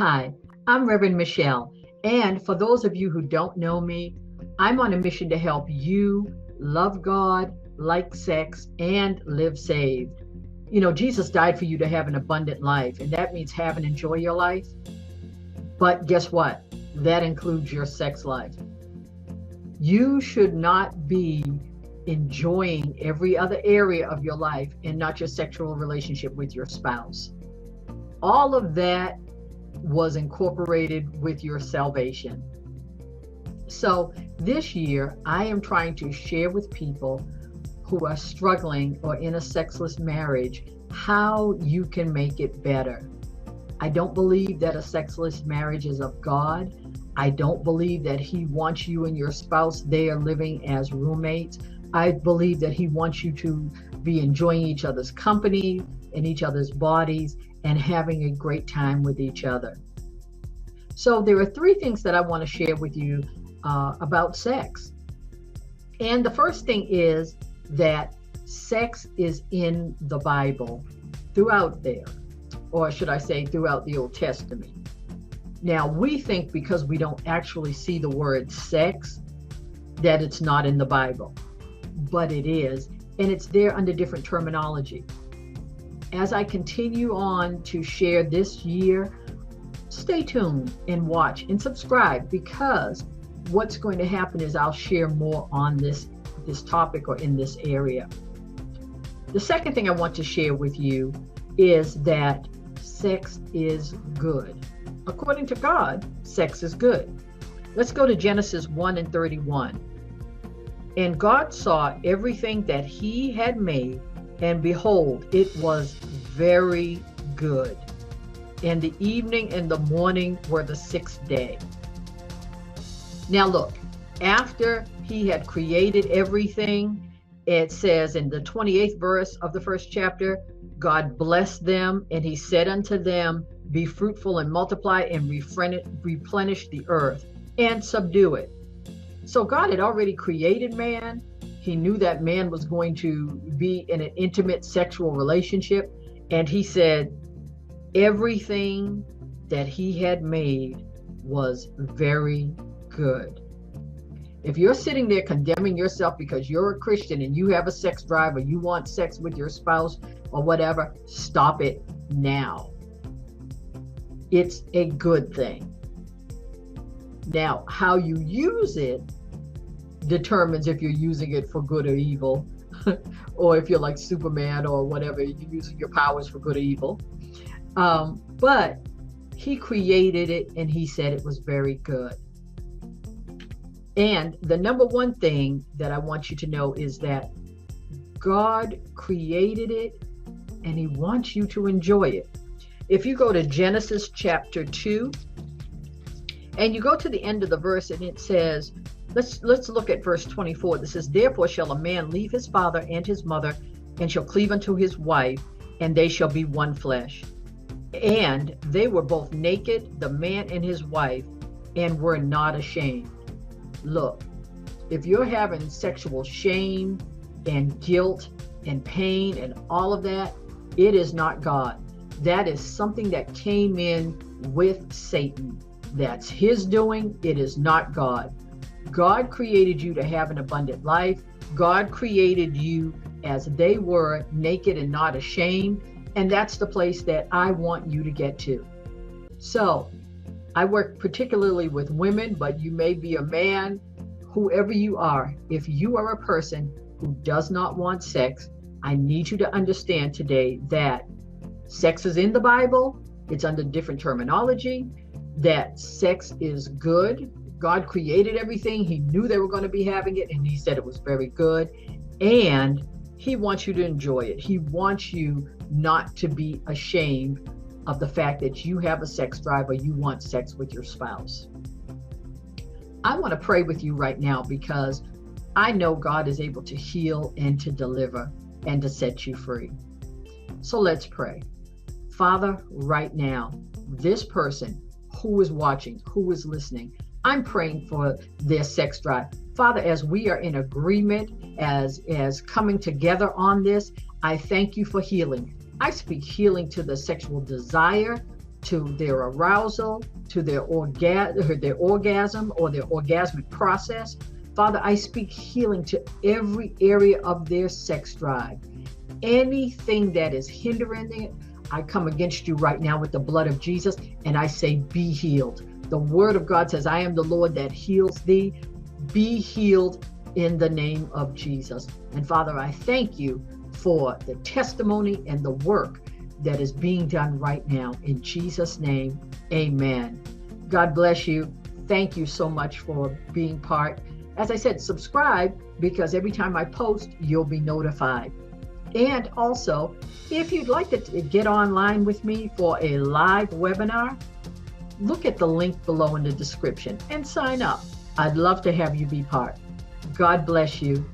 Hi, I'm Reverend Michelle, and for those of you who don't know me, I'm on a mission to help you love God, like sex, and live saved. You know, Jesus died for you to have an abundant life, and that means have and enjoy your life. But guess what? That includes your sex life. You should not be enjoying every other area of your life and not your sexual relationship with your spouse. All of that was incorporated with your salvation. So this year, I am trying to share with people who are struggling or in a sexless marriage how you can make it better. I don't believe that a sexless marriage is of God. I don't believe that He wants you and your spouse there living as roommates. I believe that He wants you to be enjoying each other's company and each other's bodies and having a great time with each other. So there are three things that I want to share with you about sex. And the first thing is that sex is in the Bible throughout there, or should I say throughout the Old Testament. Now, we think because we don't actually see the word sex that it's not in the Bible, but it is, and it's there under different terminology. As I continue on to share this year, stay tuned and watch and subscribe, because what's going to happen is I'll share more on this topic or in this area. The second thing I want to share with you is that sex is good. According to God, sex is good. Let's go to Genesis 1:31. And God saw everything that He had made, and behold, it was very good. And the evening and the morning were the sixth day. Now look, after He had created everything, it says in the 28th verse of the first chapter, God blessed them, and He said unto them, be fruitful and multiply and replenish the earth and subdue it. So God had already created man. He knew that man was going to be in an intimate sexual relationship. And He said, everything that He had made was very good. If you're sitting there condemning yourself because you're a Christian and you have a sex drive, or you want sex with your spouse or whatever, stop it now. It's a good thing. Now, how you use it determines if you're using it for good or evil, or if you're like Superman or whatever, you're using your powers for good or evil. But He created it, and He said it was very good. And the number one thing that I want you to know is that God created it, and He wants you to enjoy it. If you go to Genesis chapter 2, and you go to the end of the verse, and it says, let's look at verse 24. This says, therefore shall a man leave his father and his mother, and shall cleave unto his wife, and they shall be one flesh. And they were both naked, the man and his wife, and were not ashamed. Look, if you're having sexual shame and guilt and pain and all of that, it is not God. That is something that came in with Satan. That's his doing. It is not God. God created you to have an abundant life. God created you as they were, naked and not ashamed. And that's the place that I want you to get to. So I work particularly with women, but you may be a man, whoever you are. If you are a person who does not want sex, I need you to understand today that sex is in the Bible. It's under different terminology, that sex is good. God created everything. He knew they were going to be having it, and He said it was very good. And He wants you to enjoy it. He wants you not to be ashamed of the fact that you have a sex drive or you want sex with your spouse. I want to pray with you right now, because I know God is able to heal and to deliver and to set you free. So let's pray. Father, right now, this person who is watching, who is listening, I'm praying for their sex drive. Father, as we are in agreement, as coming together on this, I thank You for healing. I speak healing to the sexual desire. to their arousal, to their orgasm or their orgasmic process. Father, I speak healing to every area of their sex drive. Anything that is hindering it, I come against you right now with the blood of Jesus, and I say, be healed. The word of God says, I am the Lord that heals thee. Be healed in the name of Jesus. And Father, I thank you for the testimony and the work that is being done right now. In Jesus' name, amen. God bless you. Thank you so much for being part. As I said, subscribe, because every time I post, you'll be notified. And also, if you'd like to get online with me for a live webinar, look at the link below in the description and sign up. I'd love to have you be part. God bless you.